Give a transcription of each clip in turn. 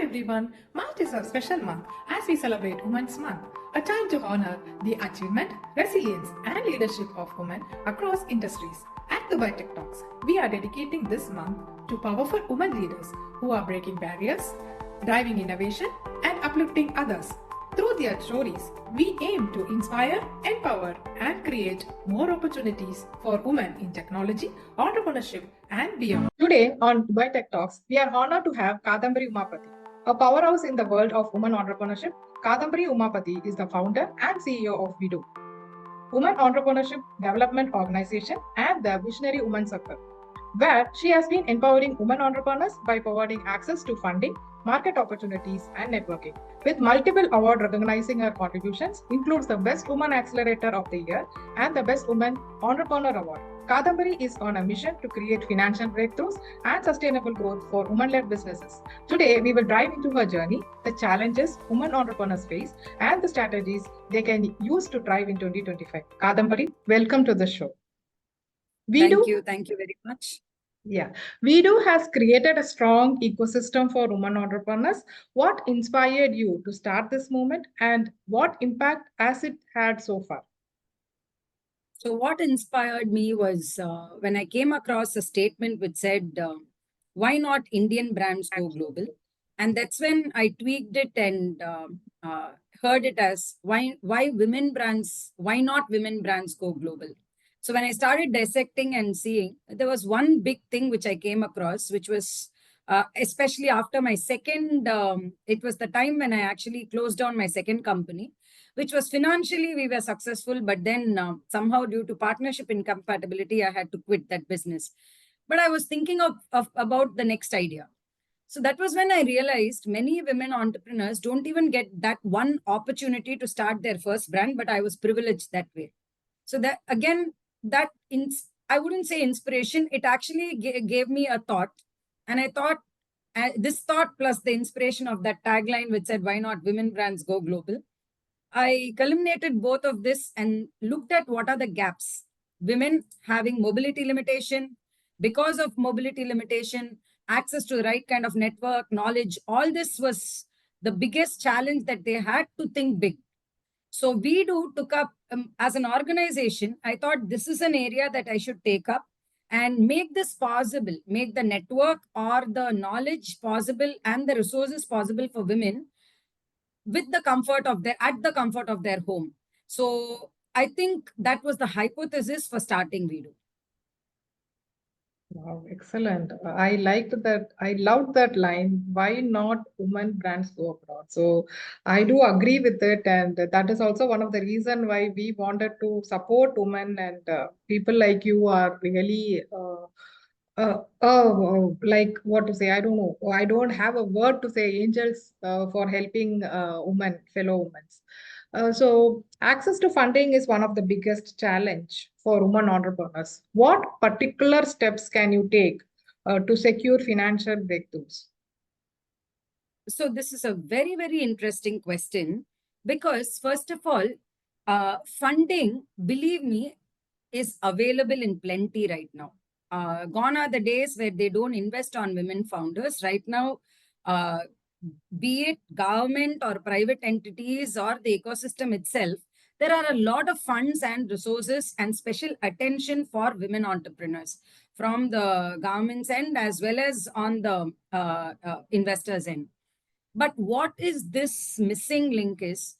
everyone, March is a special month as we celebrate Women's Month, a time to honor the achievement, resilience, and leadership of women across industries. At the Tech Talks, we are dedicating this month to powerful women leaders who are breaking barriers, driving innovation, and uplifting others. Through their stories, we aim to inspire, empower, and create more opportunities for women in technology, entrepreneurship, and beyond. Today on Dubai Tech Talks, we are honored to have Kadambari Umapathy, a powerhouse in the world of women entrepreneurship. Kadambari Umapathy is the founder and CEO of WeDo, Women Entrepreneurship Development Organization, and the Visionary Women Circle, where she has been empowering women entrepreneurs by providing access to funding, market opportunities, and networking. With multiple awards recognizing her contributions, includes the Best Woman Accelerator of the Year and the Best Woman Entrepreneur Award. Kadambari is on a mission to create financial breakthroughs and sustainable growth for women-led businesses. Today, we will dive into her journey, the challenges women entrepreneurs face, and the strategies they can use to thrive in 2025. Kadambari, welcome to the show. Thank you very much. Yeah, WeDo has created a strong ecosystem for women entrepreneurs. What inspired you to start this movement and what impact has it had so far? So what inspired me was when I came across a statement which said, why not Indian brands go global? And that's when I tweaked it and heard it as, why not women brands go global? So when I started dissecting and seeing, there was one big thing which I came across, which was especially after my second, it was the time when I actually closed down my second company, which was financially we were successful, but then somehow due to partnership incompatibility, I had to quit that business. But I was thinking about the next idea. So that was when I realized many women entrepreneurs don't even get that one opportunity to start their first brand, but I was privileged that way. So that again, I wouldn't say inspiration, it actually gave me a thought. And I thought, this thought plus the inspiration of that tagline which said, why not women brands go global? I culminated both of this and looked at what are the gaps. Women having mobility limitation, because of mobility limitation, access to the right kind of network, knowledge, all this was the biggest challenge that they had to think big. So WeDo took up, as an organization, I thought this is an area that I should take up and make this possible, make the network or the knowledge possible and the resources possible for women with the comfort of at the comfort of their home. So I think that was the hypothesis for starting WeDo. Wow, excellent. I liked that. I loved that line. Why not women brands go abroad? So I do agree with it. And that is also one of the reasons why we wanted to support women, and people like you are really like what to say, I don't know. I don't have a word to say, angels for helping women, fellow women. So access to funding is one of the biggest challenge for women entrepreneurs. What particular steps can you take to secure financial breakthroughs? So this is a very, very interesting question because first of all, funding, believe me, is available in plenty right now. Gone are the days where they don't invest on women founders. Right now, be it government or private entities or the ecosystem itself, there are a lot of funds and resources and special attention for women entrepreneurs from the government's end as well as on the investors' end. But what is this missing link is,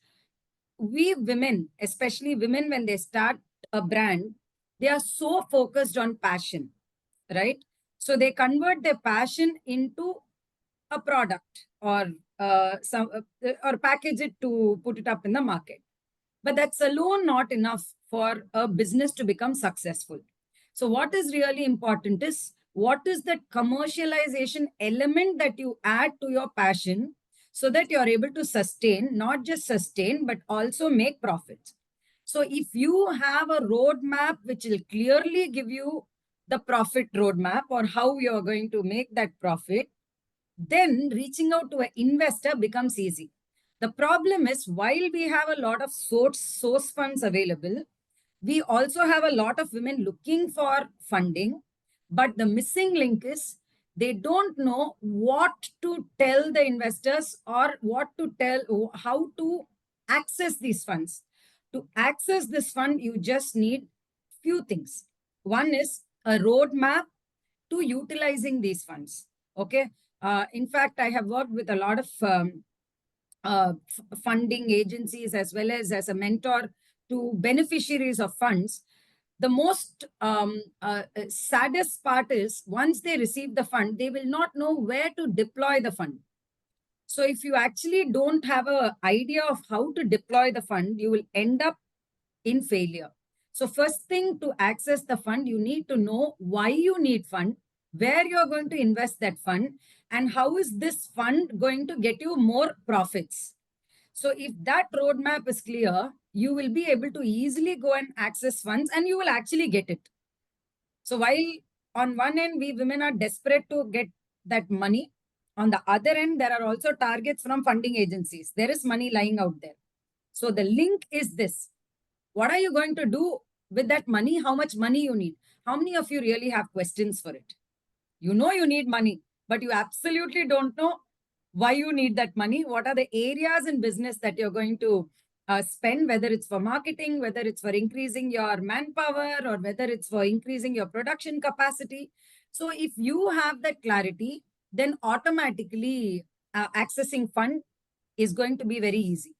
we women, especially women, when they start a brand, they are so focused on passion, right? So they convert their passion into a product or or package it to put it up in the market. But that's alone not enough for a business to become successful. So what is really important is, what is that commercialization element that you add to your passion so that you're able to sustain, not just sustain, but also make profits. So if you have a roadmap which will clearly give you the profit roadmap or how you're going to make that profit, then reaching out to an investor becomes easy. The problem is, while we have a lot of source funds available, we also have a lot of women looking for funding, but the missing link is They don't know what to tell the investors or what to tell, how to access these funds. To access this fund, you just need few things. One is a roadmap to utilizing these funds. Okay. In fact, I have worked with a lot of funding agencies as well as a mentor to beneficiaries of funds. The most saddest part is once they receive the fund, they will not know where to deploy the fund. So if you actually don't have an idea of how to deploy the fund, you will end up in failure. So first thing, to access the fund, you need to know why you need fund, where you're going to invest that fund, and how is this fund going to get you more profits. So if that roadmap is clear, you will be able to easily go and access funds and you will actually get it. So while on one end, we women are desperate to get that money, on the other end, there are also targets from funding agencies. There is money lying out there. So the link is this. What are you going to do with that money? How much money you need? How many of you really have questions for it? You know you need money, but you absolutely don't know why you need that money. What are the areas in business that you're going to spend, whether it's for marketing, whether it's for increasing your manpower, or whether it's for increasing your production capacity. So if you have that clarity, then automatically accessing fund is going to be very easy.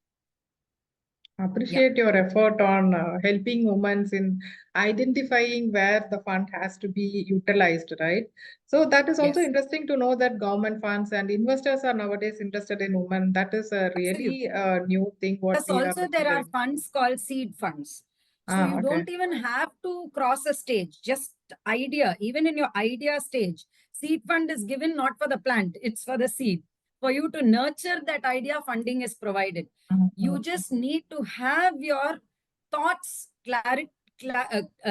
Yeah. Appreciate your effort on helping women in identifying where the fund has to be utilized, right? So that is also Yes. interesting to know that government funds and investors are nowadays interested in women. That is a Absolutely. really new thing what Plus, we are also there are considering. funds called seed funds. So Ah, you okay. don't even have to cross a stage, just idea. Even in your idea stage, seed fund is given not for the plant, it's for the seed. For you to nurture that idea, funding is provided. You Mhm. just need to have your thoughts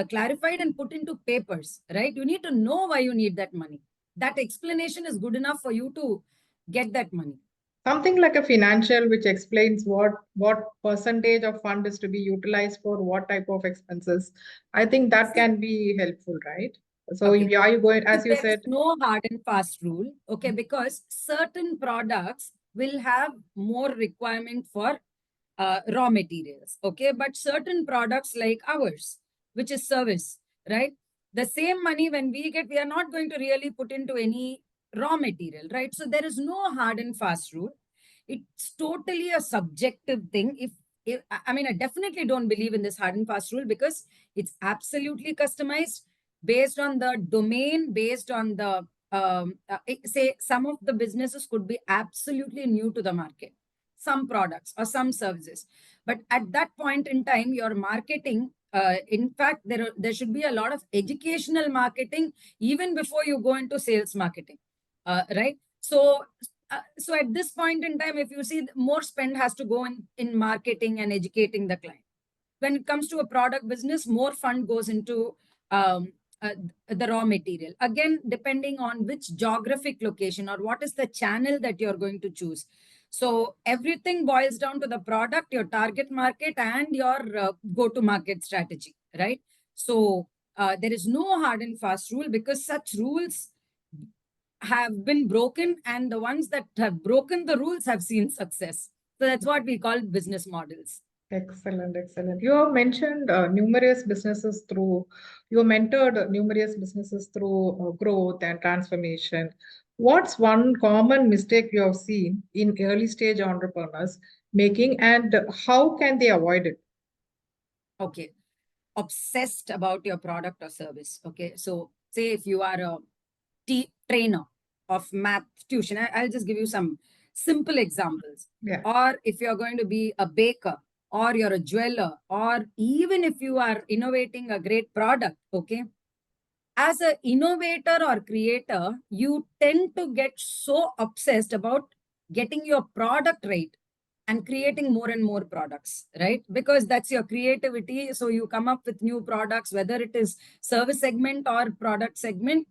clarified and put into papers, right? You need to know why you need that money. That explanation is good enough for you to get that money. Something like a financial which explains what percentage of fund is to be utilized for what type of expenses. I think that See, can be helpful, right? So if okay. you are you going, as you There is said, no hard and fast rule, okay, because certain products will have more requirement for raw materials, okay, but certain products like ours, which is service, right? The same money when we get, we are not going to really put into any raw material, right? So there is no hard and fast rule. It's totally a subjective thing. If I mean, I definitely don't believe in this hard and fast rule because it's absolutely customized based on the domain, based on the say some of the businesses could be absolutely new to the market, some products or some services, but at that point in time, your marketing. In fact, there should be a lot of educational marketing even before you go into sales marketing, right? So at this point in time, if you see, more spend has to go in marketing and educating the client. When it comes to a product business, more fund goes into um, the raw material. Again, depending on which geographic location or what is the channel that you're going to choose. So everything boils down to the product, your target market, and your go-to-market strategy, right? So there is no hard and fast rule because such rules have been broken, and the ones that have broken the rules have seen success. So that's what we call business models. excellent, excellent. You have mentioned numerous businesses through, you have mentored numerous businesses through growth and transformation. What's one common mistake you have seen in early stage entrepreneurs making, and how can they avoid it? Okay. Obsessed about your product or service. Okay. So, say if you are a trainer of math tuition, I'll just give you some simple examples. Yeah. Or if you're going to be a baker, or you're a jeweler, or even if you are innovating a great product, okay, as an innovator or creator, you tend to get so obsessed about getting your product right and creating more and more products, right? Because that's your creativity. So you come up with new products, whether it is service segment or product segment.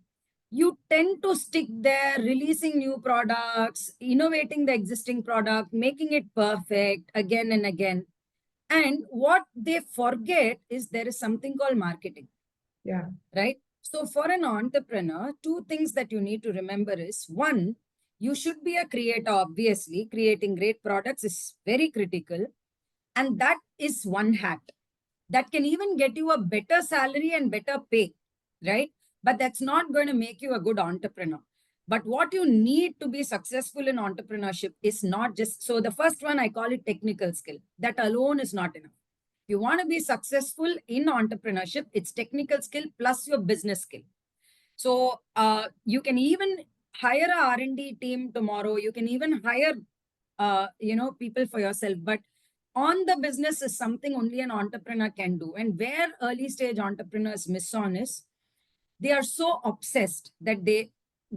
You tend to stick there, releasing new products, innovating the existing product, making it perfect again and again. And what they forget is there is something called marketing, Yeah. right? So for an entrepreneur, two things that you need to remember is one, you should be a creator, obviously. Creating great products is very critical. And that is one hat that can even get you a better salary and better pay, right? But that's not going to make you a good entrepreneur. But what you need to be successful in entrepreneurship is not just so the first one, I call it technical skill. That alone is not enough. If you want to be successful in entrepreneurship, it's technical skill plus your business skill. So you can even hire a R&D team tomorrow. You can even hire people for yourself. But on the business is something only an entrepreneur can do. And where early stage entrepreneurs miss on is they are so obsessed that they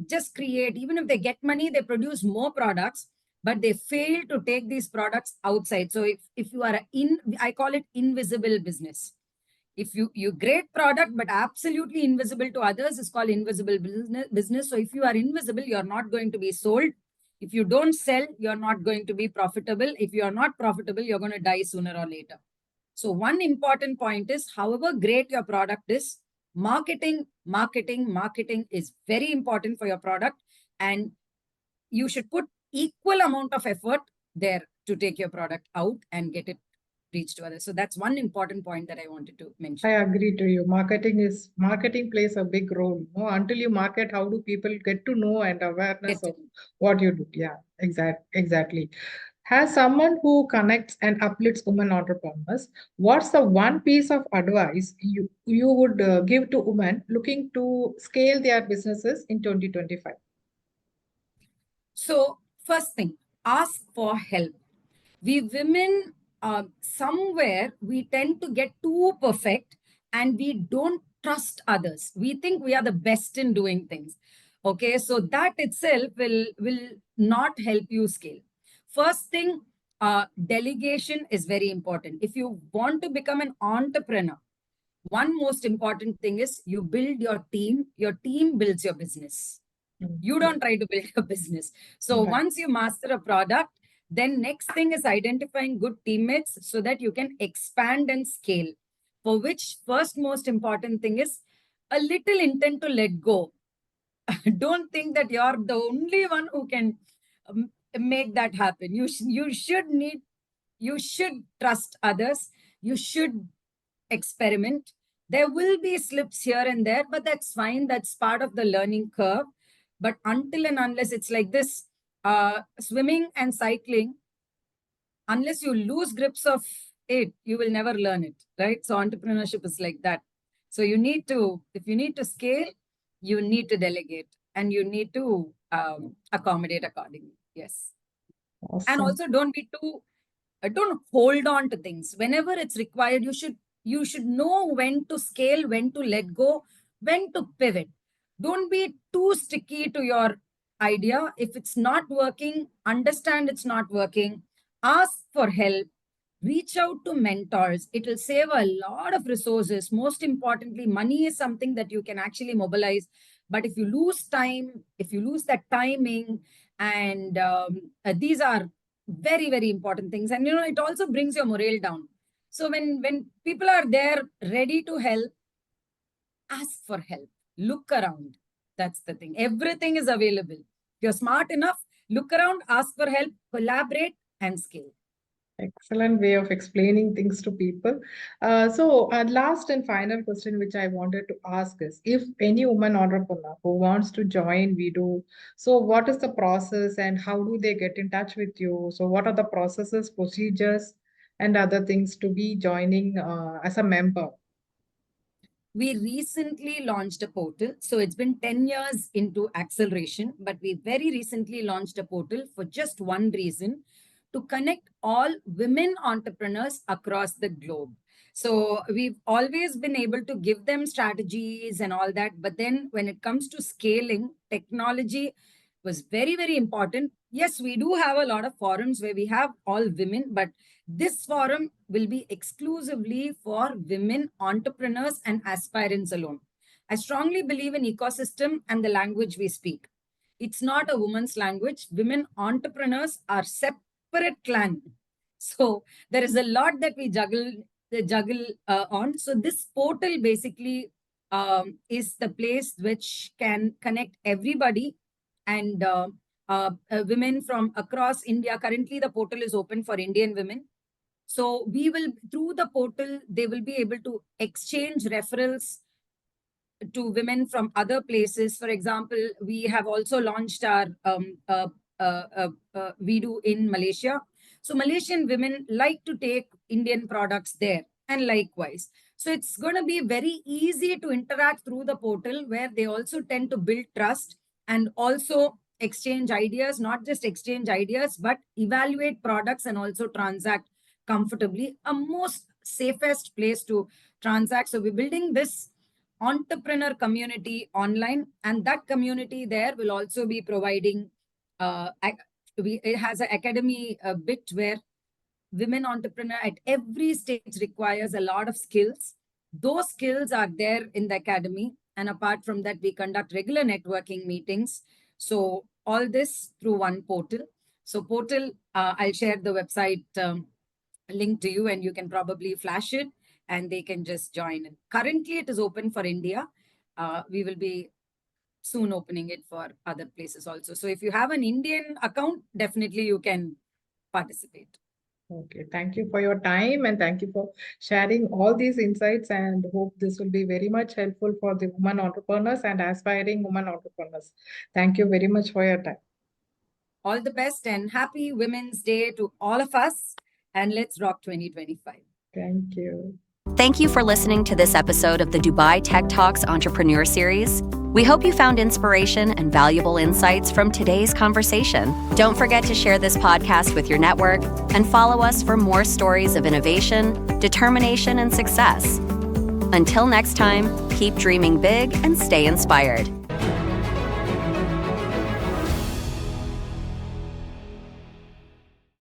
just create, even if they get money, they produce more products, but they fail to take these products outside. So if you are I call it invisible business. If you great product but absolutely invisible to others is called invisible business. So if you are invisible, you're not going to be sold. If you don't sell, you're not going to be profitable. If you are not profitable, you're going to die sooner or later. So one important point is, however great your product is, marketing is very important for your product, and you should put equal amount of effort there to take your product out and get it reach to others. So that's one important point that I wanted to mention. I agree to you. Marketing plays a big role. No, until you market, how do people get to know and awareness of what you do? Yeah, exactly. As someone who connects and uplifts women entrepreneurs, what's the one piece of advice you would give to women looking to scale their businesses in 2025? So first thing, ask for help. We women, somewhere we tend to get too perfect and we don't trust others. We think we are the best in doing things. Okay, so that itself will not help you scale. First thing, delegation is very important. If you want to become an entrepreneur, one most important thing is you build your team. Your team builds your business. You don't try to build a business. So Right. once you master a product, then next thing is identifying good teammates so that you can expand and scale. For which first most important thing is a little intent to let go. Don't think that you're the only one who can make that happen. You should trust others. You should experiment. There will be slips here and there, but that's fine. That's part of the learning curve. But until and unless it's like this, swimming and cycling, unless you lose grips of it, you will never learn it, right? So entrepreneurship is like that. So if you need to scale, you need to delegate and you need to accommodate accordingly. Yes. And Awesome. also don't hold on to things. Whenever it's required, you should know when to scale, when to let go, when to pivot. Don't be too sticky to your idea. If it's not working, understand it's not working. Ask for help. Reach out to mentors. It will save a lot of resources. Most importantly, money is something that you can actually mobilize. But if you lose time, if you lose that timing, and these are very, very important things. And it also brings your morale down. So when people are there ready to help, ask for help. Look around. That's the thing. Everything is available. If you're smart enough, look around, ask for help, collaborate, and scale. Excellent way of explaining things to people. Last and final question, which I wanted to ask is, if any woman entrepreneur who wants to join Vido, so what is the process and how do they get in touch with you? So what are the processes, procedures, and other things to be joining as a member? We recently launched a portal. So it's been 10 years into acceleration, but we very recently launched a portal for just one reason, to connect all women entrepreneurs across the globe. So we've always been able to give them strategies and all that. But then when it comes to scaling, technology was very, very important. Yes, we do have a lot of forums where we have all women, but this forum will be exclusively for women entrepreneurs and aspirants alone. I strongly believe in ecosystem and the language we speak. It's not a woman's language. Women entrepreneurs are separate clan. So there is a lot that we juggle on. So this portal basically is the place which can connect everybody and women from across India. Currently, the portal is open for Indian women. So we will, through the portal, they will be able to exchange referrals to women from other places. For example, we have also launched our Vidu in Malaysia. So Malaysian women like to take Indian products there, and likewise. So it's going to be very easy to interact through the portal, where they also tend to build trust and also exchange ideas, not just exchange ideas, but evaluate products and also transact comfortably. A most safest place to transact. So we're building this entrepreneur community online, and that community there will also be providing it has an academy bit where women entrepreneur at every stage requires a lot of skills. Those skills are there in the academy, and apart from that we conduct regular networking meetings. So all this through one portal. So portal, I'll share the website link to you, and you can probably flash it and they can just join in. Currently, it is open for India. We will be soon opening it for other places also. So if you have an Indian account, definitely you can participate. Okay, thank you for your time and thank you for sharing all these insights, and hope this will be very much helpful for the women entrepreneurs and aspiring women entrepreneurs. Thank you very much for your time. All the best and happy Women's Day to all of us. And let's rock 2025. Thank you. Thank you for listening to this episode of the Dubai Tech Talks Entrepreneur Series. We hope you found inspiration and valuable insights from today's conversation. Don't forget to share this podcast with your network and follow us for more stories of innovation, determination, and success. Until next time, keep dreaming big and stay inspired.